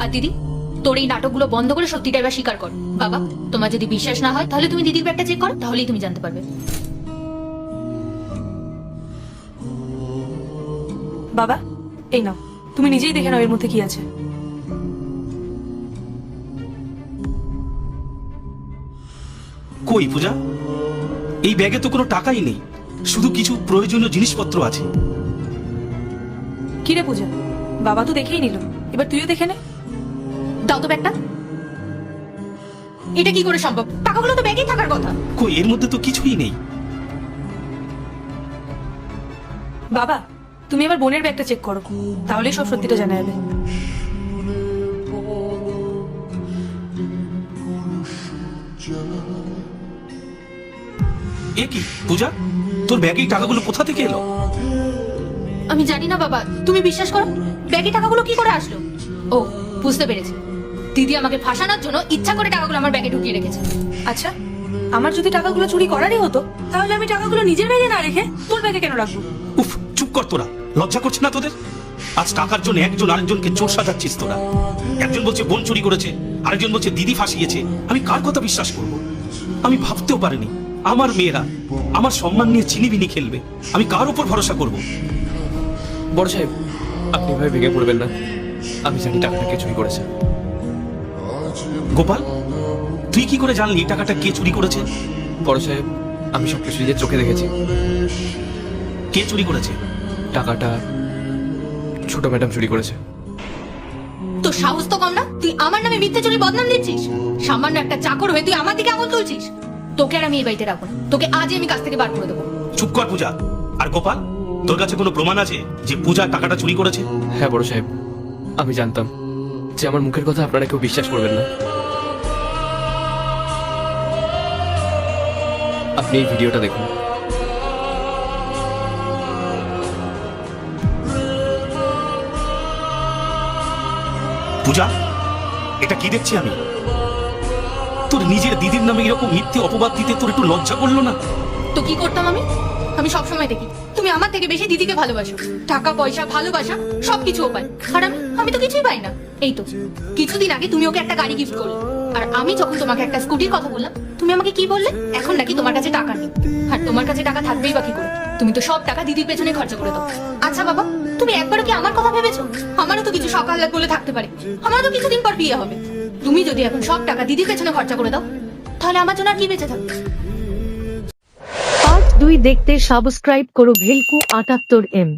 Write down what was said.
আর দিদি, তোর এই নাটকগুলো বন্ধ করে সত্যিটা এবার স্বীকার কর। বাবা, তোমার যদি বিশ্বাস না হয় তাহলে তুমি দিদির ব্যাগটা চেক করো, তাহলেই তুমি জানতে পারবে। বাবা, এই নাও, তুমি নিজেই দেখে নাও এর মধ্যে কি আছে। কই পূজা, এই ব্যাগে তো কোনো টাকাই নেই, শুধু কিছু প্রয়োজনীয় জিনিসপত্র আছে। কি রে পূজা, বাবা তো দেখেই নিল, এবার তুইও দেখে নে। দাও তো ব্যাগটা। এটা কি করে সম্ভব? টাকাগুলো তো ব্যাগেই থাকার কথা। কই, এর মধ্যে তো কিছুই নেই। বাবা, তুমি এবার বোনের ব্যাগটা চেক করো, তাহলেই সব সত্যিটা জানা যাবে। এ কি পূজা, তোর ব্যাগে এই টাকাগুলো কোথা থেকে এলো? আমি জানি না বাবা, তুমি বিশ্বাস করো, ব্যাগে টাকাগুলো কি করে আসলো? ও, বুঝতে পেরেছি, দিদি আমাকে ফাঁসানোর জন্য ইচ্ছা করে টাকাগুলো আমার ব্যাগে ঢুকিয়ে রেখেছে। আচ্ছা, আমার যদি টাকাগুলো চুরি করারই হতো তাহলে আমি টাকাগুলো নিজের ব্যাগে না রেখে তোর ব্যাগে কেন রাখবো? উফ, চুপ কর তোরা, লজ্জা করছে না তোদের? আজ টাকার জন্য একজন আরেকজনকে চোর সাজাচ্ছিস তোরা। একজন বলছে বোন চুরি করেছে, আরেকজন বলছে দিদি ফাঁসিয়েছে। আমি কার কথা বিশ্বাস করব? আমি ভাবতেও পারিনি আমার মেয়েরা আমার সম্মান নিয়ে চিনিবিনি খেলবে। আমি কার উপর ভরসা করব? বড় সাহেব, আপনি এভাবে ভেঙে পড়বেন না। আমি জানি টাকাটা কে চুরি করেছে। গোপাল, তুই কি করে জানলি টাকাটা কে চুরি করেছে? বড় সাহেব, আমি সবকিছু নিজের চোখে দেখেছি। কে চুরি করেছে? টাকাটা ছোট ম্যাডাম চুরি করেছে। তো সাহস তো কম না, তুই আমার নামে মিথ্যে চুরি বদনাম দিচ্ছিস। সামান্য একটা চাকর হয়ে তুই আমার দিকে আঙুল তুলছিস। তোকে আর আমি এই বাড়িতে রাখবো না, তোকে আজই আমি কাছ থেকে বার করে দেবো। চুপ কর পূজা। আর গোপাল, তোর কাছে কোনো প্রমাণ আছে যে পূজা টাকাটা চুরি করেছে? হ্যাঁ বড় সাহেব, আমি জানতাম যে আমার মুখের কথা আপনারা কেউ বিশ্বাস করবেন না। আপনি এই ভিডিওটা দেখুন। পূজা, এটা কি দেখছি আমি? তোর নিজের দিদির নামে এরকম মিথ্যে অপবাদ দিতে তোর একটু লজ্জা করলো না? তো কি করতাম আমি? আমি সবসময় দেখি তুমি আমার থেকে বেশি দিদিকে ভালোবাসো। টাকা পয়সা ভালোবাসা সবকিছু ও পায়, আর আমি তো কিছুই পাই না। এই তো কিছুদিন আগে তুমি ওকে একটা গাড়ি গিফট করলে, আর আমি যখন তোমাকে একটা স্কুটির কথা বললাম তুমি আমাকে কি বললে? এখন নাকি তোমার কাছে টাকা নেই। আর তোমার কাছে টাকা থাকবেই বা কি করে? তুমি তো সব টাকা দিদির পেছনে খরচা করে দাও। আচ্ছা বাবা, তুমি একবারও কি আমার কথা ভেবেছো? আমারও তো কিছু সকাল লাগ বলে থাকতে পারে, আমারও তো কিছুদিন পর বিয়ে হবে। তুমি যদি এখন সব টাকা দিদির পেছনে খরচা করে দাও, তাহলে আমার জন্য আর কি বেঁচে থাকবে? পার্ট 2 দেখতে সাবস্ক্রাইব করো ভেলকু 78M।